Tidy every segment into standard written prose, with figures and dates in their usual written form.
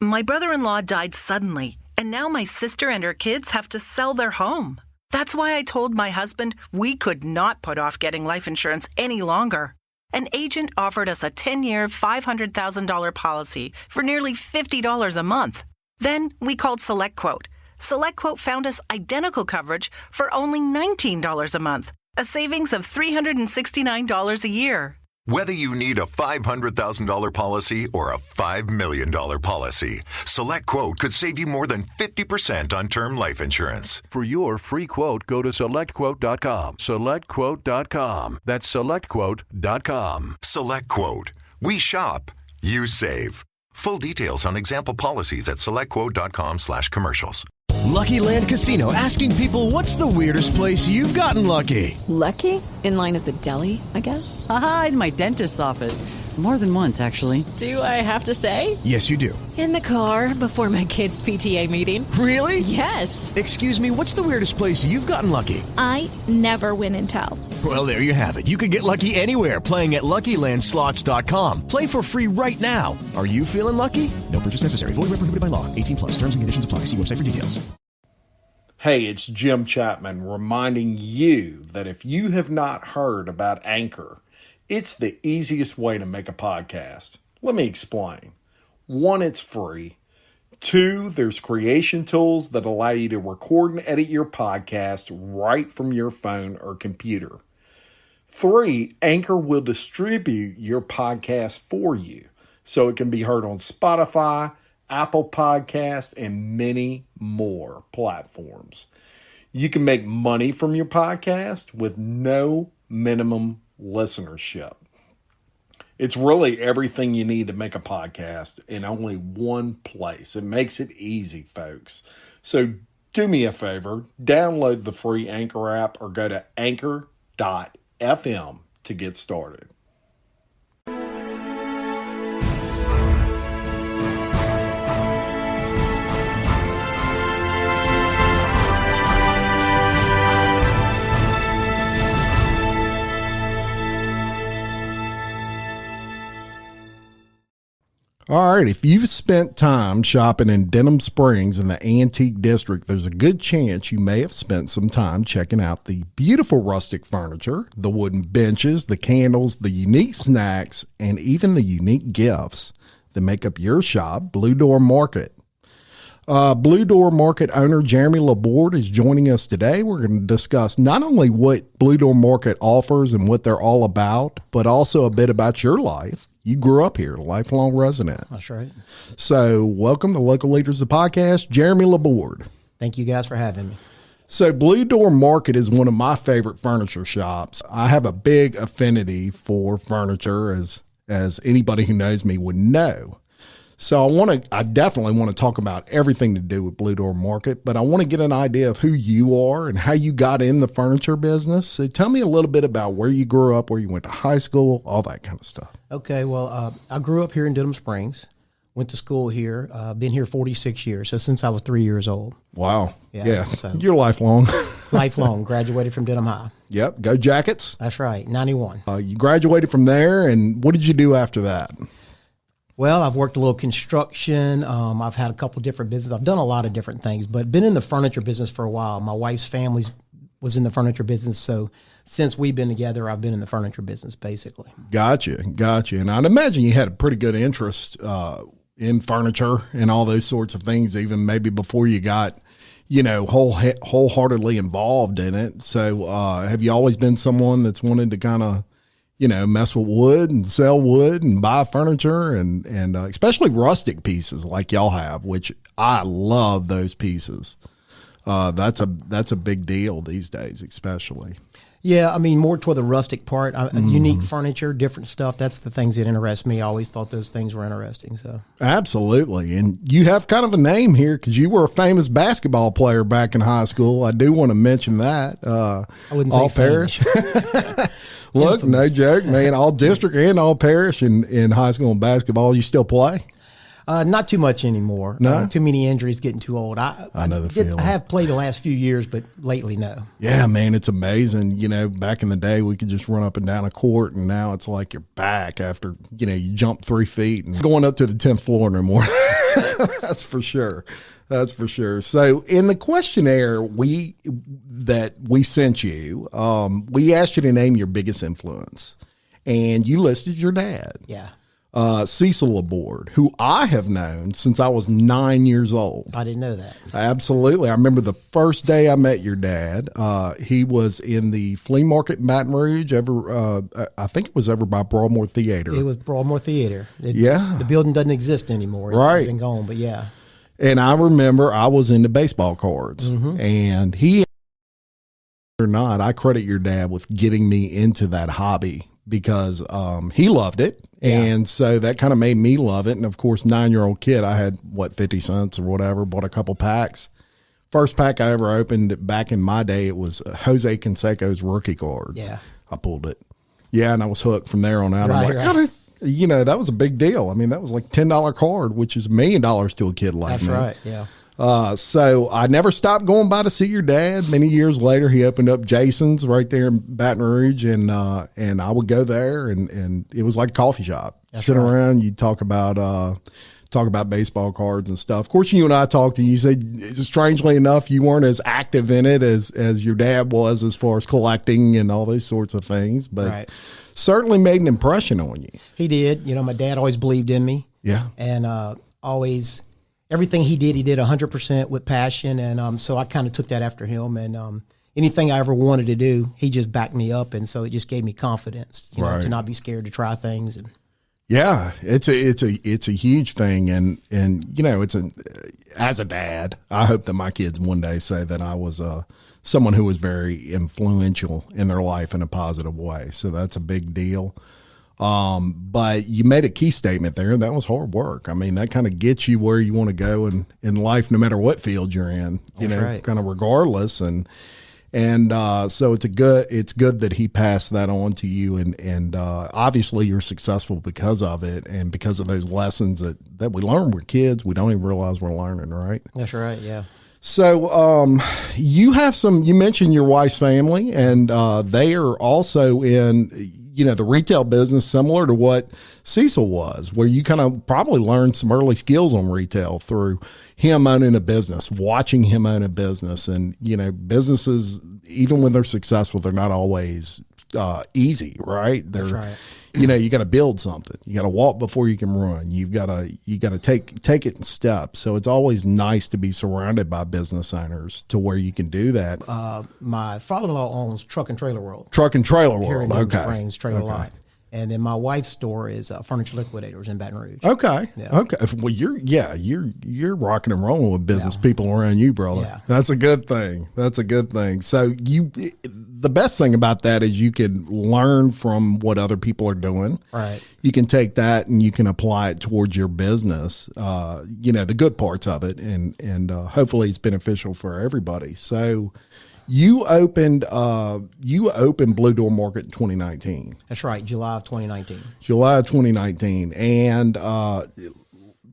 My brother-in-law died suddenly, and now my sister and her kids have to sell their home. That's why I told my husband we could not put off getting life insurance any longer. An agent offered us a 10-year, $500,000 policy for nearly $50 a month. Then we called SelectQuote. SelectQuote found us identical coverage for only $19 a month, a savings of $369 a year. Whether you need a $500,000 policy or a $5 million policy, SelectQuote could save you more than 50% on term life insurance. For your free quote, go to SelectQuote.com. SelectQuote.com. That's SelectQuote.com. SelectQuote. We shop, you save. Full details on example policies at SelectQuote.com/commercials. Lucky Land Casino, asking people, what's the weirdest place you've gotten lucky? Lucky? In line at the deli, I guess? Aha, in my dentist's office. More than once, actually. Do I have to say? Yes, you do. In the car before my kids' PTA meeting. Really? Yes. Excuse me, what's the weirdest place you've gotten lucky? I never win and tell. Well, there you have it. You can get lucky anywhere, playing at LuckyLandSlots.com. Play for free right now. Are you feeling lucky? No purchase necessary. Void where prohibited by law. 18+. Terms and conditions apply. See website for details. Hey, it's Jim Chapman reminding you that if you have not heard about Anchor, it's the easiest way to make a podcast. Let me explain. 1, it's free. 2, there's creation tools that allow you to record and edit your podcast right from your phone or computer. 3, Anchor will distribute your podcast for you so it can be heard on Spotify, Apple Podcast, and many more platforms. You can make money from your podcast with no minimum listenership. It's really everything you need to make a podcast in only one place. It makes it easy, folks. So do me a favor, download the free Anchor app or go to anchor.fm to get started. All right, if you've spent time shopping in Denham Springs in the Antique District, there's a good chance you may have spent some time checking out the beautiful rustic furniture, the wooden benches, the candles, the unique snacks, and even the unique gifts that make up your shop, Blue Door Market. Blue Door Market owner Jeremy Laborde is joining us today. We're going to discuss not only what Blue Door Market offers and what they're all about, but also a bit about your life. You grew up here, a lifelong resident. That's right. So welcome to Local Leaders, the podcast, Jeremy Laborde. Thank you guys for having me. So Blue Door Market is one of my favorite furniture shops. I have a big affinity for furniture, as anybody who knows me would know. So I definitely want to talk about everything to do with Blue Door Market, but I want to get an idea of who you are and how you got in the furniture business. So tell me a little bit about where you grew up, where you went to high school, all that kind of stuff. Okay, well, I grew up here in Denham Springs, went to school here, been here 46 years, so since I was 3 years old. Wow. Yeah. So you're lifelong. lifelong, graduated from Denham High. Yep, go Jackets. That's right, 91. You graduated from there, and what did you do after that? Well, I've worked a little construction. I've had a couple different businesses. I've done a lot of different things, but been in the furniture business for a while. My wife's family was in the furniture business, so since we've been together, I've been in the furniture business, basically. Gotcha. And I'd imagine you had a pretty good interest in furniture and all those sorts of things, even maybe before you got, wholeheartedly involved in it. So have you always been someone that's wanted to kind of, mess with wood and sell wood and buy furniture and especially rustic pieces like y'all have, which I love those pieces. That's a big deal these days, especially. Yeah, I mean, more toward the rustic part, unique furniture, different stuff. That's the things that interest me. I always thought those things were interesting. So absolutely. And you have kind of a name here because you were a famous basketball player back in high school. I do want to mention that. I wouldn't say all parish. Look, Infamous. No joke, man. All district and all parish in high school and basketball. You still play? Not too much anymore. No? Too many injuries, getting too old. I know the feeling. I have played the last few years, but lately, no. Yeah, man, it's amazing. Back in the day, we could just run up and down a court, and now it's like you're back after, you jump 3 feet and going up to the 10th floor no more. That's for sure. That's for sure. So in the questionnaire that we sent you, we asked you to name your biggest influence, and you listed your dad. Yeah. Cecil Laborde, who I have known since I was 9 years old. I didn't know that. Absolutely. I remember the first day I met your dad. He was in the flea market in Baton Rouge. I think it was over by Broadmoor Theater. It was Broadmoor Theater. Yeah. The building doesn't exist anymore. It's been gone, but yeah. And I remember I was into baseball cards, and he, or not, I credit your dad with getting me into that hobby because he loved it. Yeah. And so that kind of made me love it. And of course, 9-year-old kid, I had 50 cents or whatever, bought a couple packs. First pack I ever opened back in my day, it was Jose Canseco's rookie card. Yeah. I pulled it. Yeah. And I was hooked from there on out. I'm like, God, that was a big deal. I mean, that was like $10 card, which is $1 million to a kid like me. That's right. Yeah. So I never stopped going by to see your dad. Many years later, he opened up Jason's right there in Baton Rouge, and I would go there, and it was like a coffee shop. Sit around, you talk about baseball cards and stuff. Of course, you and I talked, and you said, strangely enough, you weren't as active in it as your dad was as far as collecting and all those sorts of things, but certainly made an impression on you. He did. My dad always believed in me. Yeah. And always, everything he did 100% with passion. And so I kind of took that after him. And anything I ever wanted to do, he just backed me up. And so it just gave me confidence, to not be scared to try things. And yeah, it's a huge thing, and as a dad, I hope that my kids one day say that I was someone who was very influential in their life in a positive way. So that's a big deal. But you made a key statement there, and that was hard work. I mean, that kind of gets you where you want to go in life, no matter what field you're in. Kind of regardless, and so it's good that he passed that on to you, and obviously you're successful because of it and because of those lessons that we learn. We're kids, we don't even realize we're learning, right? That's right. Yeah. So you mentioned your wife's family, and they are also in the retail business, similar to what Cecil was, where you kind of probably learned some early skills on retail through him owning a business, watching him own a business. And, businesses, even when they're successful, they're not always easy, right? That's right. You got to build something. You got to walk before you can run. You got to take it in steps. So it's always nice to be surrounded by business owners to where you can do that. My father-in-law owns Truck and Trailer World. Truck and Trailer World. Here in Denham Springs, Trailer Lot. And then my wife's store is Furniture Liquidators in Baton Rouge. Okay. Yeah. Okay. Well, you're rocking and rolling with business people around you, brother. Yeah. That's a good thing. So the best thing about that is you can learn from what other people are doing. Right. You can take that and you can apply it towards your business. The good parts of it, and hopefully it's beneficial for everybody. So. You opened Blue Door Market in 2019. That's right, July of 2019. July of 2019, and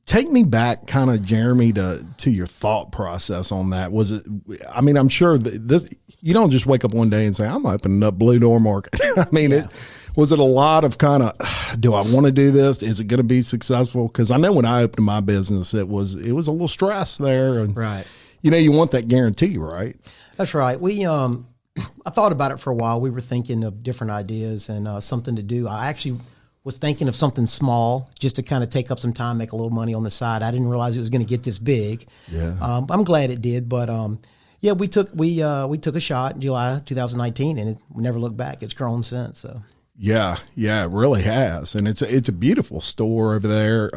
take me back, kind of, Jeremy, to your thought process on that. Was it? I mean, I'm sure this. You don't just wake up one day and say, "I'm opening up Blue Door Market." I mean, was it a lot of kind of, do I want to do this? Is it going to be successful? Because I know when I opened my business, it was a little stress there, and right. You want that guarantee, right? That's right. I thought about it for a while. We were thinking of different ideas and something to do. I actually was thinking of something small just to kind of take up some time, make a little money on the side. I didn't realize it was going to get this big. Yeah. I'm glad it did, but we took a shot in July 2019, and we never looked back. It's grown since. So. Yeah, it really has, and it's a beautiful store over there.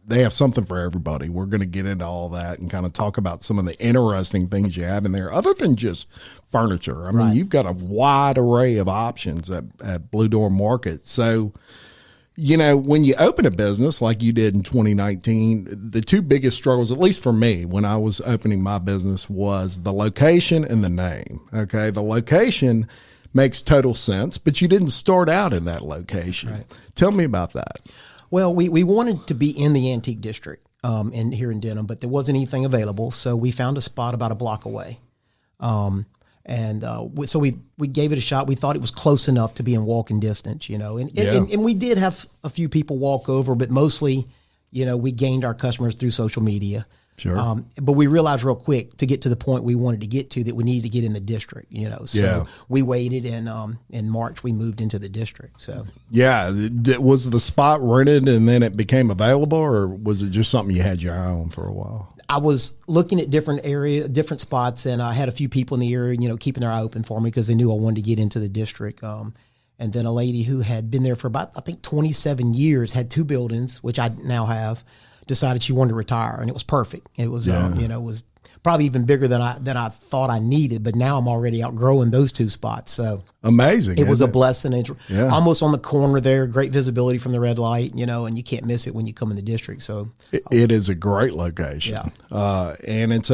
They have something for everybody. We're going to get into all that and kind of talk about some of the interesting things you have in there, other than just furniture. I mean, you've got a wide array of options at Blue Door Market. So, when you open a business like you did in 2019, the two biggest struggles, at least for me, when I was opening my business, was the location and the name. Okay, the location makes total sense, but you didn't start out in that location. Right. Tell me about that. Well, we wanted to be in the antique district here in Denham, but there wasn't anything available. So we found a spot about a block away. So we gave it a shot. We thought it was close enough to be in walking distance, and we did have a few people walk over, but mostly, we gained our customers through social media. Sure. But we realized real quick to get to the point we wanted to get to that we needed to get in the district, So we waited, and in March we moved into the district. So was the spot rented and then it became available, or was it just something you had your eye on for a while? I was looking at different spots, and I had a few people in the area, keeping their eye open for me because they knew I wanted to get into the district. And then a lady who had been there for about, I think, 27 years, had 2 buildings, which I now have, decided she wanted to retire, and it was perfect. It was, it was probably even bigger than I thought I needed, but now I'm already outgrowing those 2 spots. So amazing! It was a blessing. It's almost on the corner there, great visibility from the red light, and you can't miss it when you come in the district. So it is a great location, and it's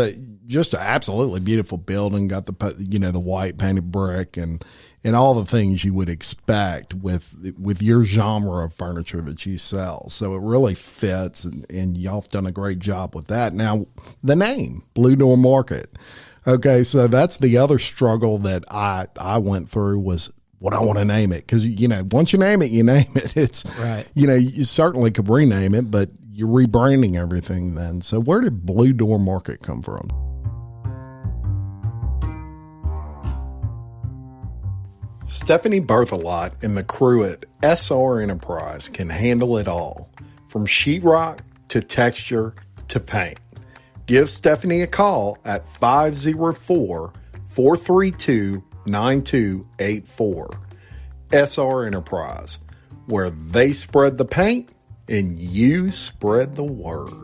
just an absolutely beautiful building. Got the white painted brick and all the things you would expect with your genre of furniture that you sell. So it really fits, and y'all have done a great job with that. Now, the name, Blue Door Market. Okay, so that's the other struggle that I went through, was what I want to name it. Because, once you name it, you name it. It's, right. You certainly could rename it, but you're rebranding everything then. So where did Blue Door Market come from? Stephanie Berthelot and the crew at SR Enterprise can handle it all, from sheetrock to texture to paint. Give Stephanie a call at 504-432-9284. SR Enterprise, where they spread the paint and you spread the word.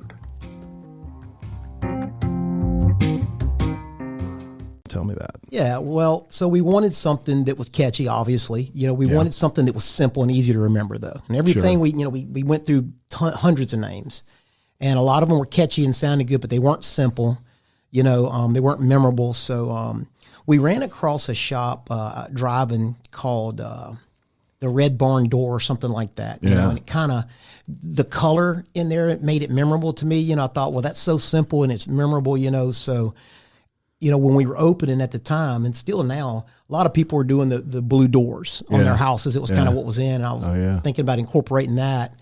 Tell me that. Yeah, well, so we wanted something that was catchy, obviously. We wanted something that was simple and easy to remember, though. And everything we went through hundreds of names, and a lot of them were catchy and sounded good, but they weren't simple. They weren't memorable. So we ran across a shop driving called the Red Barn Door or something like that. And it kind of, the color in there, it made it memorable to me. I thought, well, that's so simple and it's memorable. So. When we were opening at the time, and still now, a lot of people were doing the blue doors on their houses. It was kind of what was in. I was thinking about incorporating that.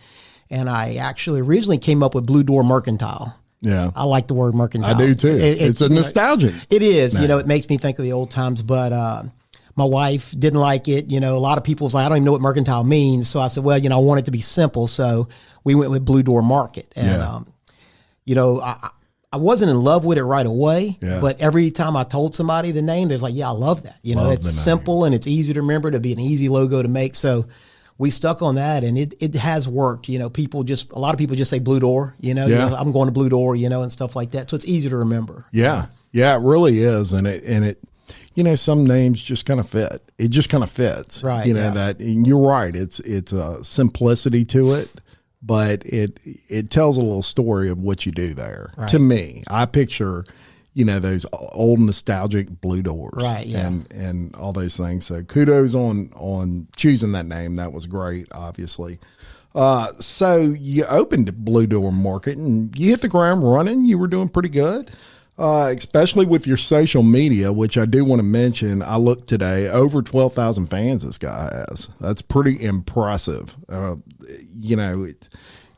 And I actually originally came up with Blue Door Mercantile. Yeah. I like the word mercantile. I do too. It's a nostalgic. It is. It makes me think of the old times. But my wife didn't like it. A lot of people was like, I don't even know what mercantile means. So I said, well, I want it to be simple. So we went with Blue Door Market. And, I wasn't in love with it right away, but every time I told somebody the name, there's like, yeah, I love that. It's simple and it's easy to remember, to be an easy logo to make. So we stuck on that, and it has worked. A lot of people just say Blue Door, I'm going to Blue Door, and stuff like that. So it's easy to remember. Yeah. Yeah, it really is. And it some names just kind of fit. It just kind of fits. Right. That, and you're right. It's a simplicity to it. But it tells a little story of what you do there. Right. To me, I picture, those old nostalgic blue doors, right? Yeah. and all those things. So kudos on choosing that name. That was great, obviously. So you opened Blue Door Market and you hit the ground running. You were doing pretty good. Especially with your social media, which I do want to mention. I looked today, over 12,000 fans this guy has. That's pretty impressive.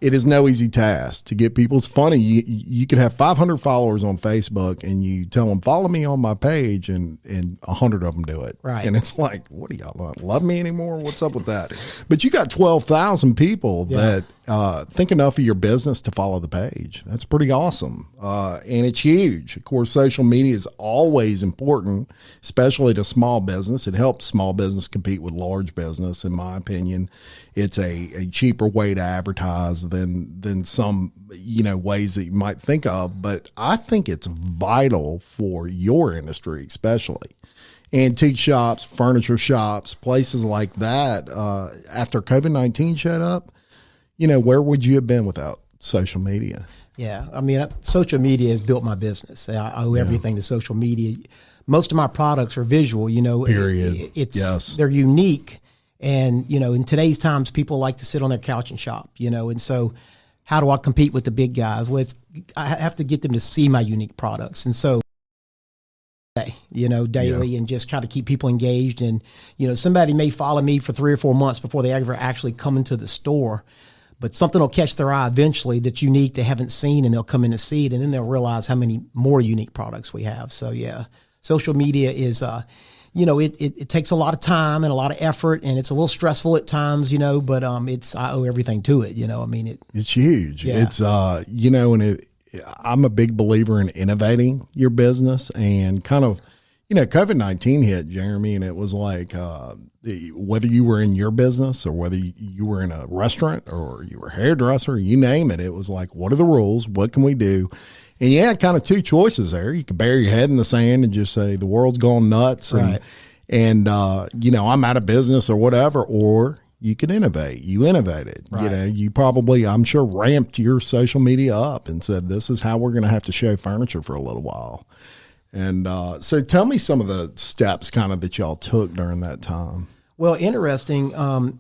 It is no easy task to get people. It's funny. You could have 500 followers on Facebook and you tell them, follow me on my page, and 100 of them do it. Right. And it's like, what do y'all not love me anymore? What's up with that? But you got 12,000 people that think enough of your business to follow the page. That's pretty awesome. And it's huge. Of course, social media is always important, especially to small business. It helps small business compete with large business, in my opinion. It's a cheaper way to advertise than some ways that you might think of, but I think it's vital for your industry, especially antique shops, furniture shops, places like that. After COVID-19 shut up, where would you have been without social media? Yeah, I mean, social media has built my business. I owe everything to social media. Most of my products are visual. Period. They're unique. And, in today's times, people like to sit on their couch and shop, and so how do I compete with the big guys? Well, I have to get them to see my unique products. And so, daily and just try to keep people engaged. And, somebody may follow me for 3 or 4 months before they ever actually come into the store. but something will catch their eye eventually that's unique they haven't seen, and they'll come in to see it, and then they'll realize how many more unique products we have. So yeah, social media is, it takes a lot of time and a lot of effort, and it's a little stressful at times, but I owe everything to it. It's huge. Yeah. It's, I'm a big believer in innovating your business, and kind of, COVID-19 hit, Jeremy, and it was like, whether you were in your business or whether you were in a restaurant or you were a hairdresser, you name it, it was like, what are the rules? What can we do? And you had kind of two choices there. You could bury your head in the sand and just say the world's gone nuts, right, and I'm out of business or whatever, or you could innovate. You innovated. Right. You probably, I'm sure, ramped your social media up and said, this is how we're going to have to show furniture for a little while. And so tell me some of the steps kind of that y'all took during that time. Well, interesting.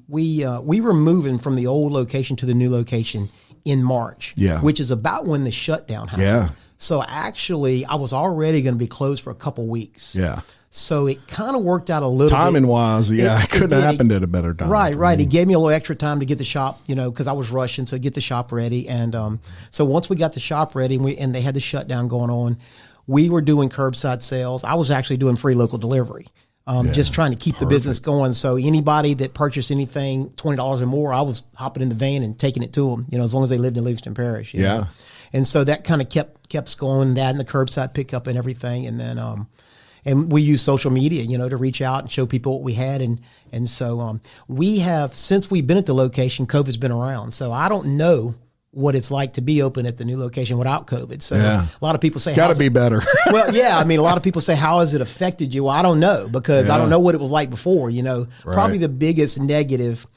We were moving from the old location to the new location in March, which is about when the shutdown happened. Yeah. So actually, I was already going to be closed for a couple weeks. Yeah. So it kind of worked out a little timing bit. wise. Yeah, it couldn't have happened at a better time. Right. It gave me a little extra time to get the shop, because I was rushing, so get the shop ready. And so once we got the shop ready and they had the shutdown going on, we were doing curbside sales. I was actually doing free local delivery, just trying to keep the business going. So anybody that purchased anything $20 or more, I was hopping in the van and taking it to them, as long as they lived in Livingston Parish. You know? And so that kind of kept us going, that and the curbside pickup and everything. And then and we use social media, to reach out and show people what we had. And so we have, since we've been at the location, COVID's been around. So I don't know what it's like to be open at the new location without COVID. So a lot of people say, gotta be better. Well, yeah. I mean, a lot of people say, how has it affected you? Well, I don't know, because I don't know what it was like before, Probably the biggest negative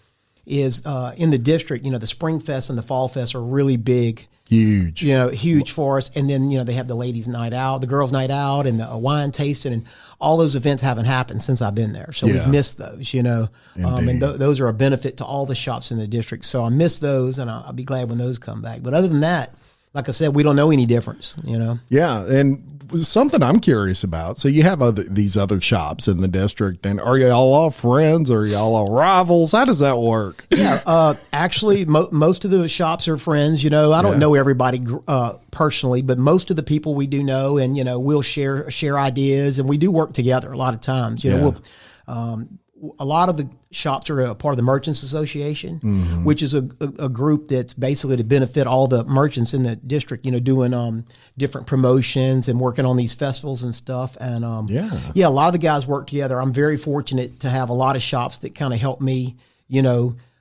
is in the district, the Spring Fest and the Fall Fest are really big. Huge. Huge for us. And then, they have the ladies' night out, the girls' night out, and the wine tasting, and all those events haven't happened since I've been there. So we've missed those, and those are a benefit to all the shops in the district. So I miss those, and I'll be glad when those come back. But other than that, like I said, we don't know any difference, Yeah. And something I'm curious about. So you have these other shops in the district, and are y'all all friends or y'all all rivals? How does that work? Yeah. Actually, most of the shops are friends. I don't know everybody personally, but most of the people we do know, and, we'll share ideas, and we do work together a lot of times. A lot of the shops are a part of the Merchants Association, which is a group that's basically to benefit all the merchants in the district, doing different promotions and working on these festivals and stuff. And a lot of the guys work together. I'm very fortunate to have a lot of shops that kind of help me,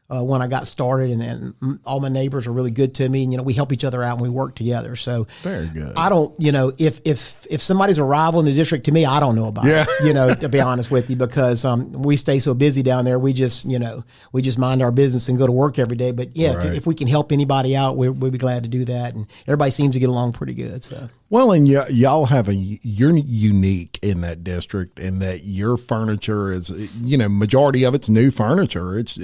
when I got started, and all my neighbors are really good to me, and we help each other out and we work together. So very good. I don't, if somebody's a rival in the district to me, I don't know about it, to be honest with you, because we stay so busy down there. We just mind our business and go to work every day. But if we can help anybody out, we'll be glad to do that. And everybody seems to get along pretty good. So. Well, and y'all have you're unique in that district, in that your furniture is, majority of it's new furniture. It's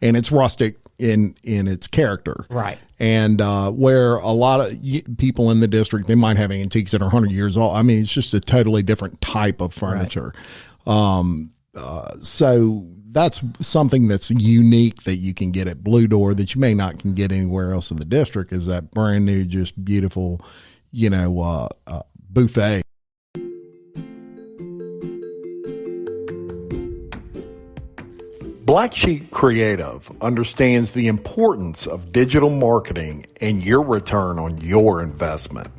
and it's rustic in its character. Right. And where a lot of people in the district, they might have antiques that are 100 years old. I mean, it's just a totally different type of furniture. Right. So that's something that's unique that you can get at Blue Door that you may not can get anywhere else in the district, is that brand new, just beautiful, buffet. Black Sheep Creative understands the importance of digital marketing and your return on your investment.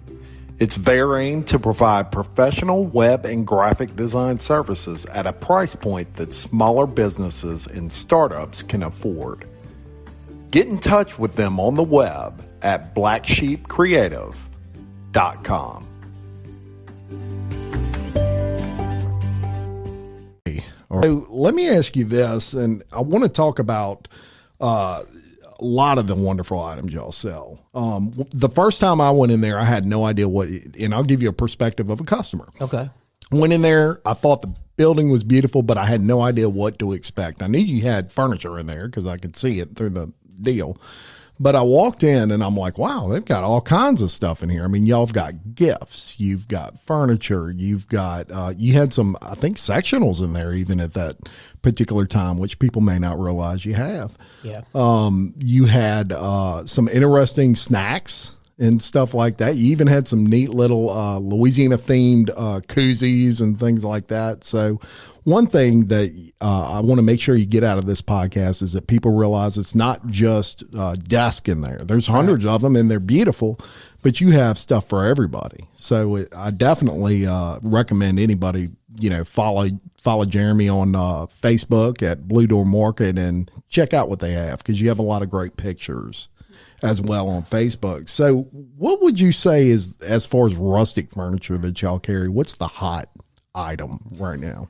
It's their aim to provide professional web and graphic design services at a price point that smaller businesses and startups can afford. Get in touch with them on the web at blacksheepcreative.com. So let me ask you this, and I want to talk about a lot of the wonderful items y'all sell. The first time I went in there, I had no idea and I'll give you a perspective of a customer. Okay. Went in there, I thought the building was beautiful, but I had no idea what to expect. I knew you had furniture in there because I could see it through the deal. But I walked in and I'm like, wow, they've got all kinds of stuff in here. I mean, y'all have got gifts, you've got furniture, you've got, you had some, I think, sectionals in there even at that particular time, which people may not realize you have. Yeah. You had some interesting snacks and stuff like that. You even had some neat little Louisiana themed koozies and things like that. So one thing that I want to make sure you get out of this podcast is that people realize it's not just desk in there. There's hundreds of them and they're beautiful, but you have stuff for everybody. So I definitely recommend anybody, follow Jeremy on Facebook at Blue Door Market and check out what they have, because you have a lot of great pictures as well on Facebook. So what would you say is, as far as rustic furniture that y'all carry, what's the hot item right now?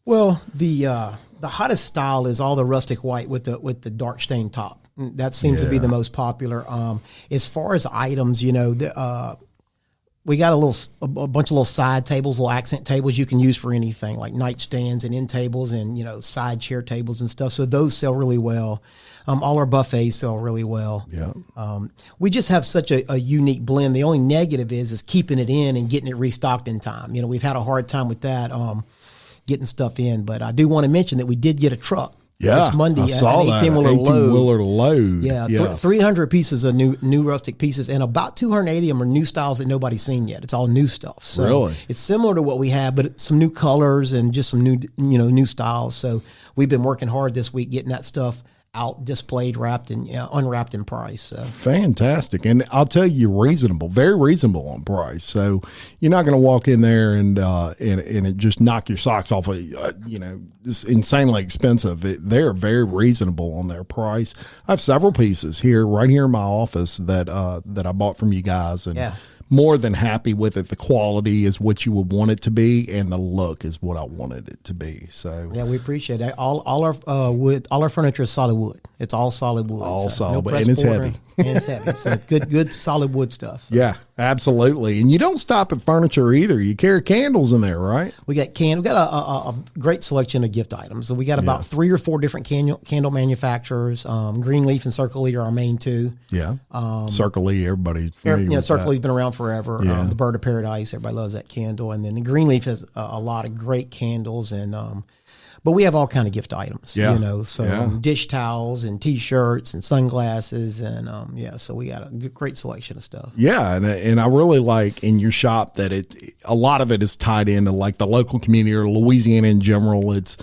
Well, the hottest style is all the rustic white with the dark stain top. That seems to be the most popular. As far as items, we got a bunch of little side tables, little accent tables you can use for anything, like nightstands and end tables and side chair tables and stuff. So those sell really well. All our buffets sell really well. Yeah. We just have such a unique blend. The only negative is keeping it in and getting it restocked in time. We've had a hard time with that, getting stuff in. But I do want to mention that we did get a truck. Yeah, this Monday, I saw an that. 18-wheeler load. Yeah, 300 pieces of new rustic pieces, and about 280 of them are new styles that nobody's seen yet. It's all new stuff. So really? It's similar to what we have, but some new colors and just some new styles. So we've been working hard this week getting that stuff out, displayed, wrapped, and unwrapped in price. So. Fantastic. And I'll tell you, reasonable, very reasonable on price. So you're not going to walk in there and it just knock your socks off. It's insanely expensive. They're very reasonable on their price. I have several pieces right here in my office that I bought from you guys, and more than happy with it. The quality is what you would want it to be, and the look is what I wanted it to be. So yeah, we appreciate it. All our wood, all our furniture is solid wood. It's all solid wood. All so solid, no and it's heavy. And it's heavy. So good solid wood stuff. So. Yeah, absolutely. And you don't stop at furniture either. You carry candles in there, right? We got We got a great selection of gift items. So we got about 3 or 4 different candle manufacturers. Greenleaf and Circle E are our main 2. Yeah. Circle E, everybody's familiar with Circle that. E's been around forever. Yeah. The Bird of Paradise, everybody loves that candle. And then the Greenleaf has a lot of great candles, and but we have all kind of gift items, dish towels and T-shirts and sunglasses, and so we got a great selection of stuff. Yeah, and I really like in your shop that a lot of it is tied into like the local community or Louisiana in general. It's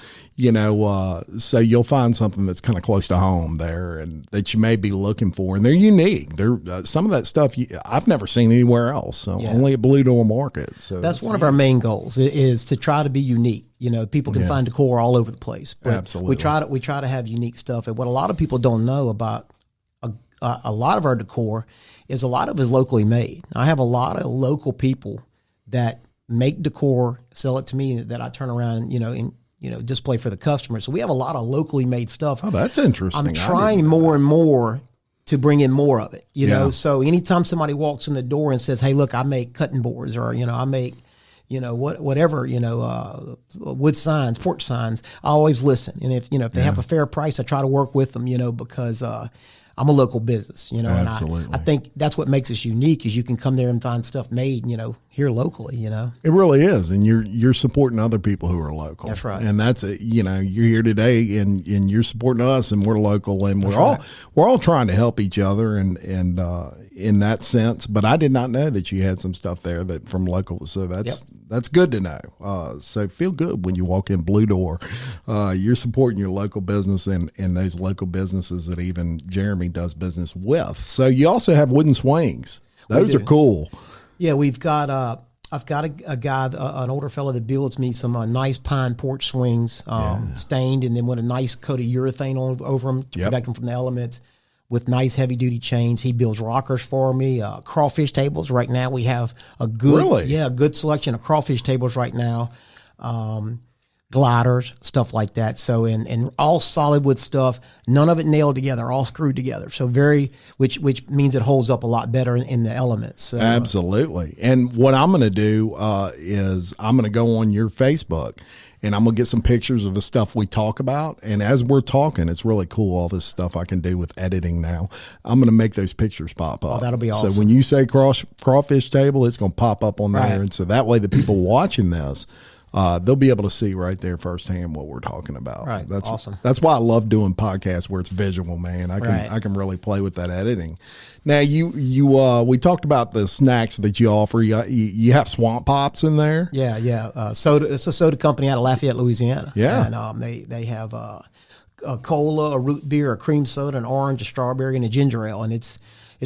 so you'll find something that's kind of close to home there, and that you may be looking for, and they're unique. They're some of that stuff I've never seen anywhere else. So only at Blue Door Market. So that's one of our main goals, is to try to be unique. People can find decor all over the place. But absolutely, we try to have unique stuff. And what a lot of people don't know about a lot of our decor is a lot of it is locally made. I have a lot of local people that make decor, sell it to me, that I turn around and display for the customers. So we have a lot of locally made stuff. Oh, that's interesting. I'm trying more and more to bring in more of it. So anytime somebody walks in the door and says, "Hey, look, I make cutting boards," or I make whatever, wood signs, porch signs, I always listen. And if they have a fair price, I try to work with them, because I'm a local business, Absolutely. And I think that's what makes us unique, is you can come there and find stuff made, here locally, It really is. And you're supporting other people who are local. That's right. And that's you're here today and you're supporting us, and we're local, and we're all trying to help each other and in that sense. But I did not know that you had some stuff there that from local. So that's good to know. So feel good when you walk in Blue Door. You're supporting your local business and those local businesses that even Jeremy does business with. So you also have wooden swings. Those are cool. Yeah, we've got I've got a guy, an older fellow that builds me some nice pine porch swings, stained, and then with a nice coat of urethane over them to protect them from the elements, with nice heavy duty chains. He builds rockers for me, crawfish tables. Right now we have a good selection of crawfish tables right now. gliders, stuff like that. So, and all solid wood stuff, none of it nailed together, all screwed together. So which means it holds up a lot better in the elements. So, absolutely. And what I'm going to do is I'm going to go on your Facebook and I'm going to get some pictures of the stuff we talk about. And as we're talking, it's really cool, all this stuff I can do with editing now. I'm going to make those pictures pop up. Oh, that'll be awesome. So when you say crawfish table, it's going to pop up on there. Right. And so that way the people watching this, they'll be able to see right there firsthand what we're talking about. Right. That's awesome. That's why I love doing podcasts where it's visual, man. I can really play with that editing. Now we talked about the snacks that you offer. You have Swamp Pops in there. Yeah. Soda. It's a soda company out of Lafayette, Louisiana. Yeah. And they have a cola, a root beer, a cream soda, an orange, a strawberry, and a ginger ale, and it's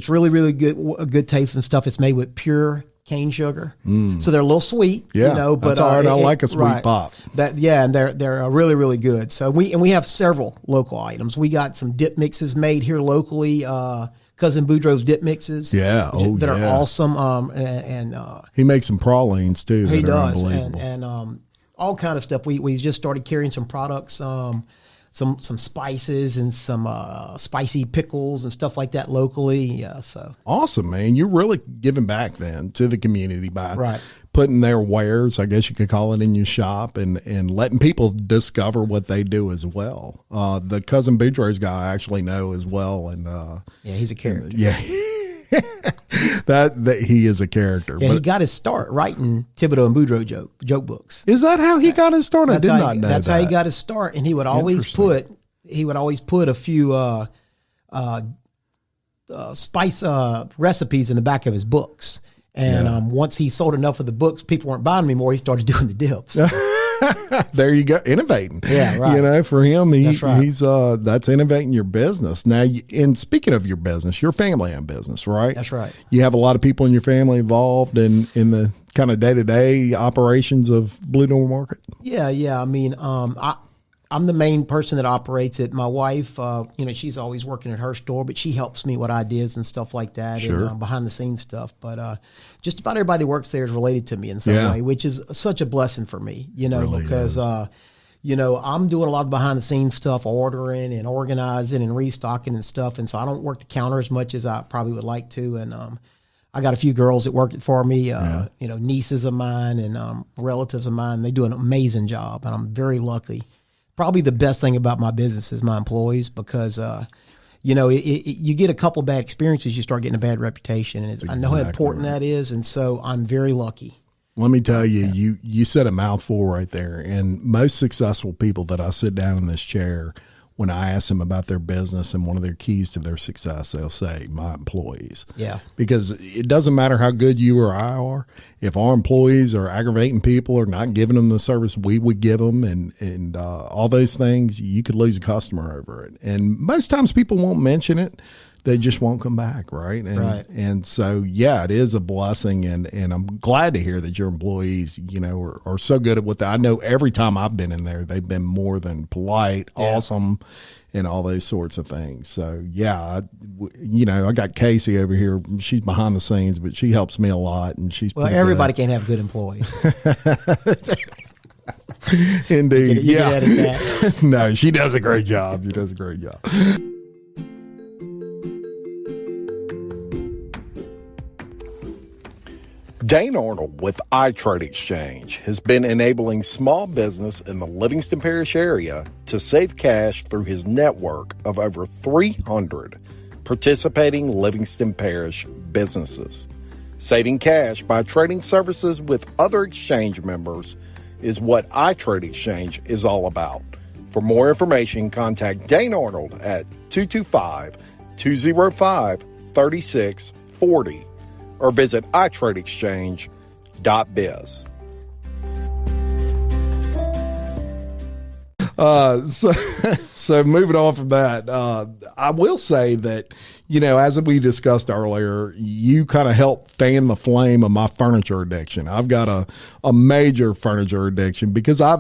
really, really good. A good taste and stuff. It's made with pure cane sugar, so they're a little sweet. Yeah, but that's all right. I like a sweet pop. And they're really, really good. So we have several local items. We got some dip mixes made here locally. Cousin Boudreaux's dip mixes. Yeah, that are awesome. And he makes some pralines too. He that are does, unbelievable. and all kind of stuff. We just started carrying some products. Some spices and some spicy pickles and stuff like that locally. Yeah, so awesome, man! You're really giving back then to the community by putting their wares, I guess you could call it, in your shop and letting people discover what they do as well. The Cousin Boudreaux's guy I actually know as well, and he's a character. Yeah. that he is a character. Yeah, he got his start writing Thibodeau and Boudreaux joke books. Is that how he got his start? I did not know that's that. how he got his start, and he would always put a few spice recipes in the back of his books. And once he sold enough of the books, people weren't buying them anymore. He started doing the dips. There you go, innovating. Yeah, right. For him, that's right. He's that's innovating your business. Now, and speaking of your business, your family-owned business, right? That's right. You have a lot of people in your family involved in the kind of day-to-day operations of Blue Door Market. Yeah. I mean, I'm the main person that operates it. My wife, she's always working at her store, but she helps me with ideas and stuff like that, sure. And behind the scenes stuff. But just about everybody that works there is related to me in some way, which is such a blessing for me, really because I'm doing a lot of behind the scenes stuff, ordering and organizing and restocking and stuff, and so I don't work the counter as much as I probably would like to. And I got a few girls that work it for me, nieces of mine and relatives of mine. They do an amazing job, and I'm very lucky. Probably the best thing about my business is my employees because, you get a couple bad experiences, you start getting a bad reputation. And I know how important that is. And so I'm very lucky. Let me tell you, you said a mouthful right there. And most successful people that I sit down in this chair, when I ask them about their business and one of their keys to their success, they'll say, my employees. Yeah. Because it doesn't matter how good you or I are. If our employees are aggravating people or not giving them the service we would give them and all those things, you could lose a customer over it. And most times people won't mention it. They just won't come back, right? And so, it is a blessing, and I'm glad to hear that your employees, are so good at what I know. Every time I've been in there, they've been more than polite, awesome, and all those sorts of things. So, I got Casey over here. She's behind the scenes, but she helps me a lot, and she's everybody can't have good employees. Indeed, you can edit that. No, she does a great job. Dane Arnold with iTrade Exchange has been enabling small business in the Livingston Parish area to save cash through his network of over 300 participating Livingston Parish businesses. Saving cash by trading services with other exchange members is what iTrade Exchange is all about. For more information, contact Dane Arnold at 225-205-3640 or visit iTradeExchange.biz. So moving on from that, I will say that, as we discussed earlier, you kind of helped fan the flame of my furniture addiction. I've got a major furniture addiction because I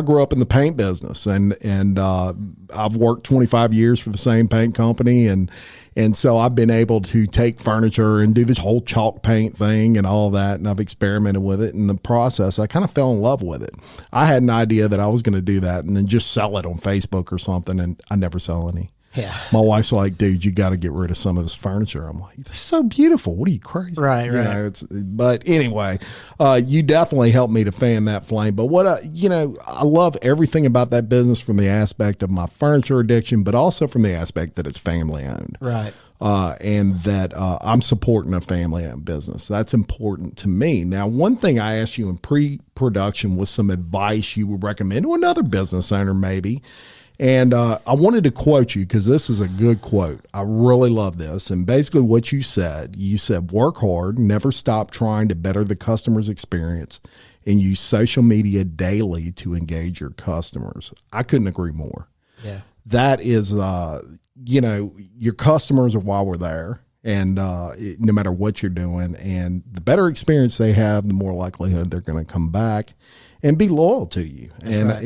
grew up in the paint business and I've worked 25 years for the same paint company. And so I've been able to take furniture and do this whole chalk paint thing and all that. And I've experimented with it. In the process, I kind of fell in love with it. I had an idea that I was going to do that and then just sell it on Facebook or something. And I never sell any. Yeah. My wife's like, dude, you got to get rid of some of this furniture. I'm like, it's so beautiful. What are you, crazy? Right. But anyway, you definitely helped me to fan that flame. But what, I love everything about that business from the aspect of my furniture addiction, but also from the aspect that it's family owned. Right. And that I'm supporting a family owned business. That's important to me. Now, one thing I asked you in pre-production was some advice you would recommend to another business owner maybe. And I wanted to quote you because this is a good quote. I really love this. And basically what you said, work hard, never stop trying to better the customer's experience, and use social media daily to engage your customers. I couldn't agree more. Yeah. That is, your customers are why we're there. And no matter what you're doing, and the better experience they have, the more likelihood they're going to come back and be loyal to you. That's right.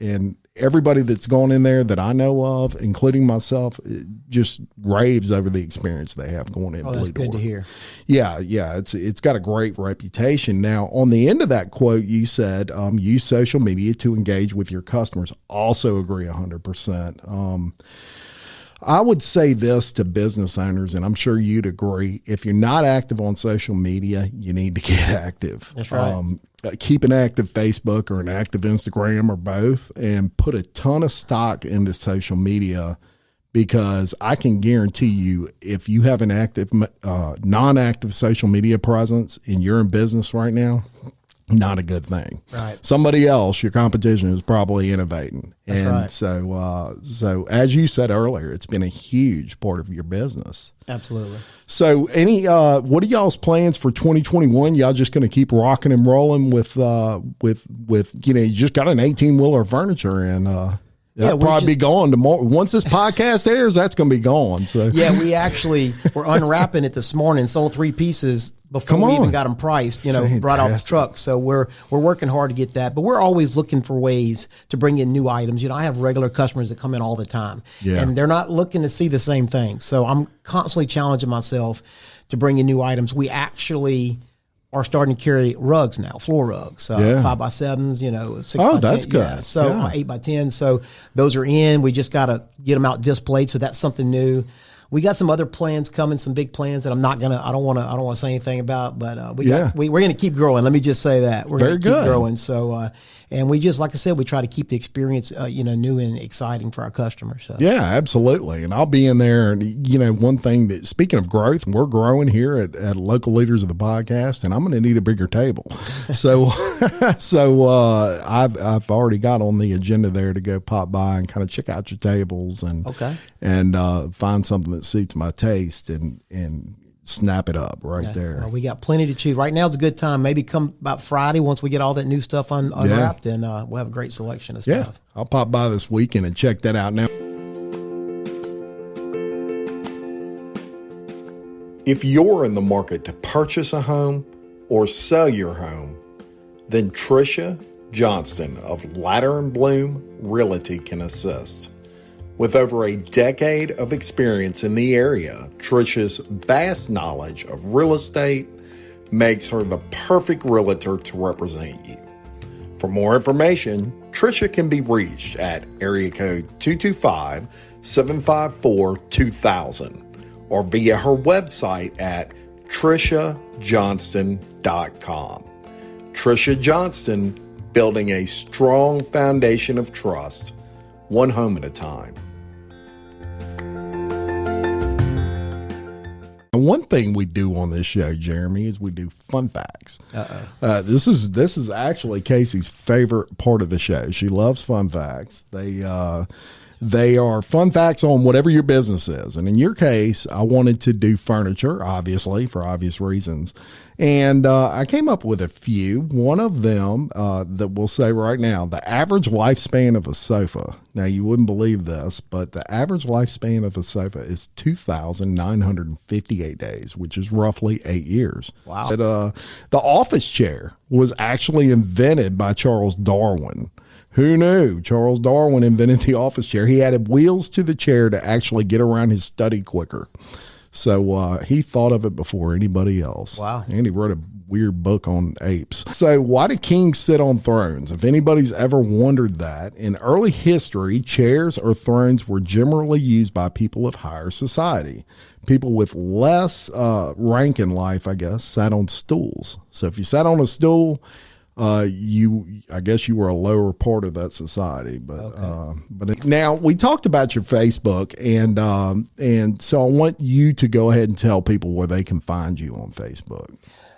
And everybody that's gone in there that I know of, including myself, just raves over the experience they have going in. Oh, that's good to hear. Yeah. It's got a great reputation. Now, on the end of that quote, you said use social media to engage with your customers. Also agree 100%. I would say this to business owners, and I'm sure you'd agree. If you're not active on social media, you need to get active. That's right. Keep an active Facebook or an active Instagram or both, and put a ton of stock into social media, because I can guarantee you, if you have an active, non-active social media presence and you're in business right now, not a good thing. Right. Somebody else, your competition, is probably innovating. That's and right. So as you said earlier, it's been a huge part of your business. Absolutely. So what are y'all's plans for 2021? Y'all just going to keep rocking and rolling with you just got an 18-wheeler furniture, and that'll probably be gone tomorrow. Once this podcast airs, that's going to be gone. So yeah, we're unwrapping it this morning. Sold 3 pieces before we even got them priced, right off the truck. So we're working hard to get that, but we're always looking for ways to bring in new items. I have regular customers that come in all the time, and they're not looking to see the same thing. So I'm constantly challenging myself to bring in new items. We actually are starting to carry rugs now, floor rugs, 5x7s, 6x10. Oh, that's good. Yeah. So 8x10. So those are in. We just got to get them out displayed. So that's something new. We got some other plans coming, some big plans that I don't want to say anything about, but we're going to keep growing. Let me just say that we're going to keep growing. So, and we just, like I said, we try to keep the experience, new and exciting for our customers. So. Yeah, absolutely. And I'll be in there. And, one thing that, speaking of growth, we're growing here at Local Leaders of the Podcast, and I'm going to need a bigger table. So, I've already got on the agenda there to go pop by and kind of check out your tables and find something that suits my taste and snap it up there. Well, we got plenty to choose. Right now is a good time. Maybe come about Friday once we get all that new stuff unwrapped, and we'll have a great selection of stuff. I'll pop by this weekend and check that out. Now, if you're in the market to purchase a home or sell your home, then Tricia Johnston of Ladder and Bloom Realty can assist. With over a decade of experience in the area, Tricia's vast knowledge of real estate makes her the perfect realtor to represent you. For more information, Tricia can be reached at area code 225-754-2000 or via her website at triciajohnston.com. Tricia Johnston, building a strong foundation of trust, one home at a time. One thing we do on this show, Jeremy, is we do fun facts. This is actually Casey's favorite part of the show. She loves fun facts. They are fun facts on whatever your business is. And in your case, I wanted to do furniture, obviously, for obvious reasons. And I came up with a few. One of them that we'll say right now, the average lifespan of a sofa. Now, you wouldn't believe this, but the average lifespan of a sofa is 2,958 days, which is roughly 8 years. Wow. But, the office chair was actually invented by Charles Darwin. Who knew? Charles Darwin invented the office chair. He added wheels to the chair to actually get around his study quicker. So he thought of it before anybody else. Wow. And he wrote a weird book on apes. So why do kings sit on thrones? If anybody's ever wondered that, in early history, chairs or thrones were generally used by people of higher society. People with less rank in life, I guess, sat on stools. So if you sat on a stool, I guess you were a lower part of that society, but now we talked about your Facebook, and so I want you to go ahead and tell people where they can find you on Facebook.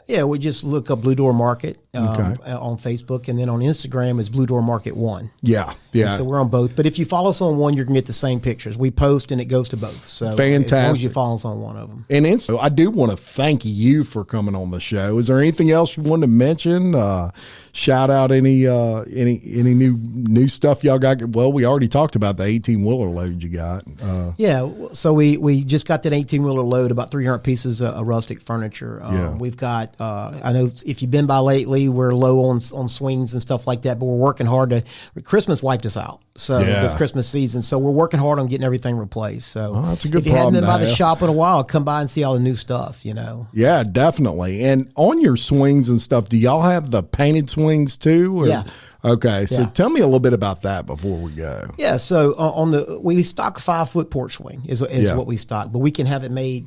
Yeah, we just look up Blue Door Market on Facebook, and then on Instagram is Blue Door Market 1. Yeah. And so we're on both. But if you follow us on one, you're going to get the same pictures. We post, and it goes to both. So fantastic. As long as you follow us on one of them. And so I do want to thank you for coming on the show. Is there anything else you want to mention? Shout out any new stuff y'all got? Well, we already talked about the 18-wheeler load you got. Yeah, so we just got that 18-wheeler load, about 300 pieces of rustic furniture. We've got, I know if you've been by lately, we're low on swings and stuff like that, but we're working hard to. Christmas wiped us out, so the Christmas season. So we're working hard on getting everything replaced. So that's a good if you problem hadn't been by to the have. shop in a while, come by and see all the new stuff. Yeah, definitely. And on your swings and stuff, do y'all have the painted swings too? Or? Yeah. Okay, so tell me a little bit about that before we go. Yeah, so we stock a 5-foot porch swing is what we stock, but we can have it made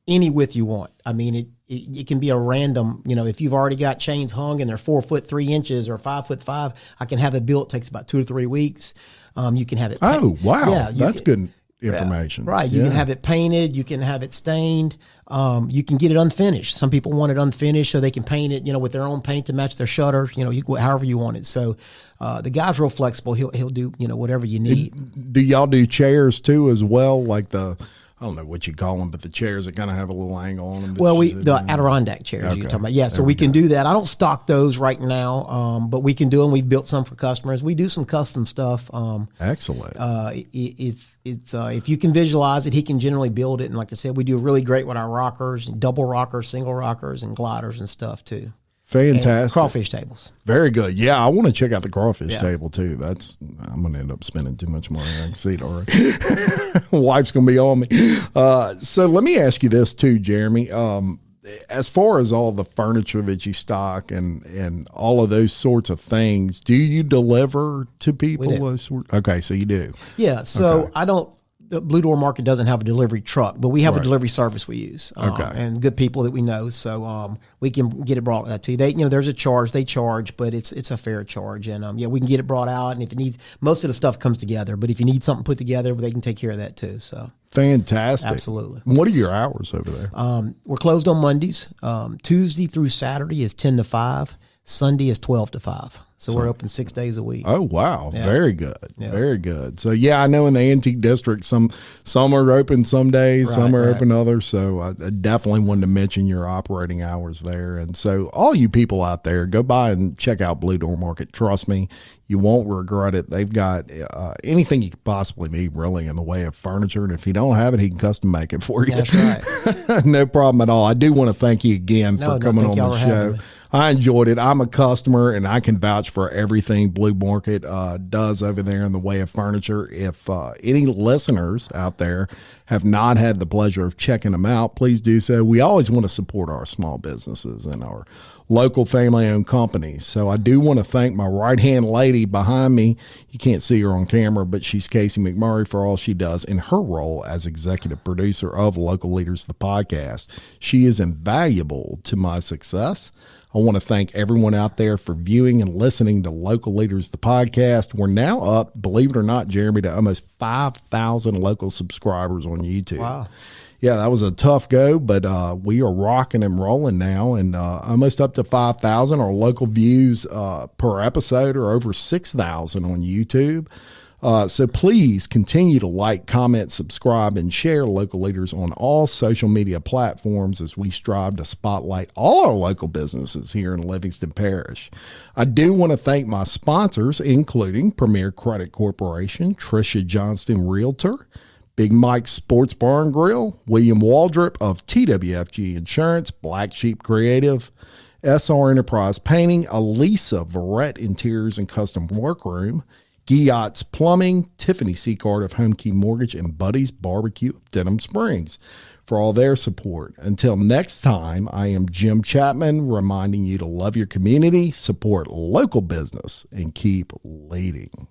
any width you want. I mean, it can be a random, if you've already got chains hung and they're 4 foot 3 inches or 5'5", I can have it built. It takes about 2 to 3 weeks. You can have it. Oh, wow. Yeah, that's good information. Right. You can have it painted. You can have it stained. You can get it unfinished. Some people want it unfinished so they can paint it, with their own paint to match their shutter, however you want it. So the guy's real flexible. He'll do, whatever you need. Do y'all do chairs too as well? Like I don't know what you call them, but the chairs that kind of have a little angle on them. Well, the Adirondack chairs you're talking about. Yeah, so we can do that. I don't stock those right now, but we can do them. We've built some for customers. We do some custom stuff. Excellent. If you can visualize it, he can generally build it. And like I said, we do really great with our rockers, double rockers, single rockers, and gliders and stuff too. Fantastic. And crawfish tables. Very good. Yeah, I want to check out the crawfish table too. I'm going to end up spending too much money. I can see it already. Wife's going to be on me. So let me ask you this too, Jeremy. As far as all the furniture that you stock and all of those sorts of things, do you deliver to people? We do. Okay, so you do. Yeah, so I don't. The Blue Door Market doesn't have a delivery truck, but we have a delivery service we use, and good people that we know, so we can get it brought to you. There's a charge they charge, but it's a fair charge, and we can get it brought out. And if it needs, most of the stuff comes together, but if you need something put together, they can take care of that too. So fantastic, absolutely. What are your hours over there? We're closed on Mondays. Tuesday through Saturday is 10 to 5. Sunday is 12 to 5. So we're open 6 days a week. Oh, wow. Yeah. Very good. Yeah. Very good. So, I know in the antique district, some are open some days, some are open others. So I definitely wanted to mention your operating hours there. And so all you people out there, go by and check out Blue Door Market. Trust me, you won't regret it. They've got anything you could possibly need really in the way of furniture. And if you don't have it, he can custom make it for you. That's right. No problem at all. I do want to thank you again for coming on the show. I enjoyed it. I'm a customer, and I can vouch for everything Blue Market does over there in the way of furniture. If any listeners out there have not had the pleasure of checking them out, please do so. We always want to support our small businesses and our local family-owned companies. So I do want to thank my right-hand lady behind me. You can't see her on camera, but she's Casey McMurray for all she does in her role as executive producer of Local Leaders, the podcast. She is invaluable to my success. I want to thank everyone out there for viewing and listening to Local Leaders, the podcast. We're now up, believe it or not, Jeremy, to almost 5,000 local subscribers on YouTube. Wow. Yeah, that was a tough go, but we are rocking and rolling now, and almost up to 5,000. Our local views per episode are over 6,000 on YouTube. So please continue to like, comment, subscribe, and share Local Leaders on all social media platforms as we strive to spotlight all our local businesses here in Livingston Parish. I do want to thank my sponsors, including Premier Credit Corporation, Tricia Johnston Realtor, Big Mike's Sports Bar and Grill, William Waldrop of TWFG Insurance, Black Sheep Creative, SR Enterprise Painting, Elisa Verrett Interiors and Custom Workroom, Giot's Plumbing, Tiffany Seacard of Home Key Mortgage, and Buddy's Barbecue of Denham Springs for all their support. Until next time, I am Jim Chapman, reminding you to love your community, support local business, and keep leading.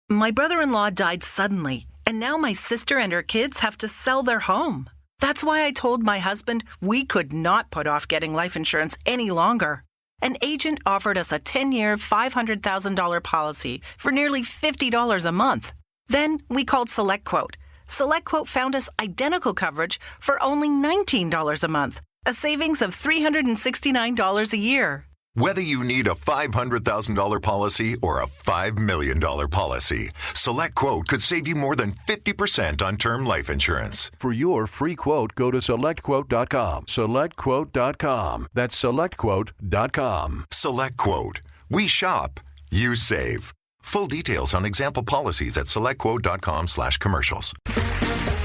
My brother-in-law died suddenly, and now my sister and her kids have to sell their home. That's why I told my husband we could not put off getting life insurance any longer. An agent offered us a 10-year, $500,000 policy for nearly $50 a month. Then we called SelectQuote. SelectQuote found us identical coverage for only $19 a month, a savings of $369 a year. Whether you need a $500,000 policy or a $5 million policy, SelectQuote could save you more than 50% on term life insurance. For your free quote, go to SelectQuote.com. SelectQuote.com. That's SelectQuote.com. SelectQuote. We shop. You save. Full details on example policies at SelectQuote.com/commercials.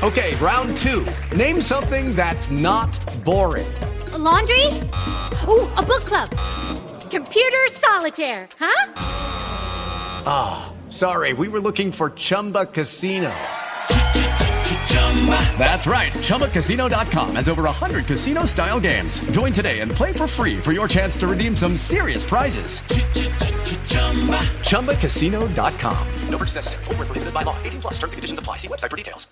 Okay, round two. Name something that's not boring. A laundry? Ooh, a book club. Computer solitaire, huh? Ah, oh, sorry, we were looking for Chumba Casino. That's right, ChumbaCasino.com has over 100 casino-style games. Join today and play for free for your chance to redeem some serious prizes. ChumbaCasino.com. No purchase necessary. Void where prohibited by law. 18+. Terms and conditions apply. See website for details.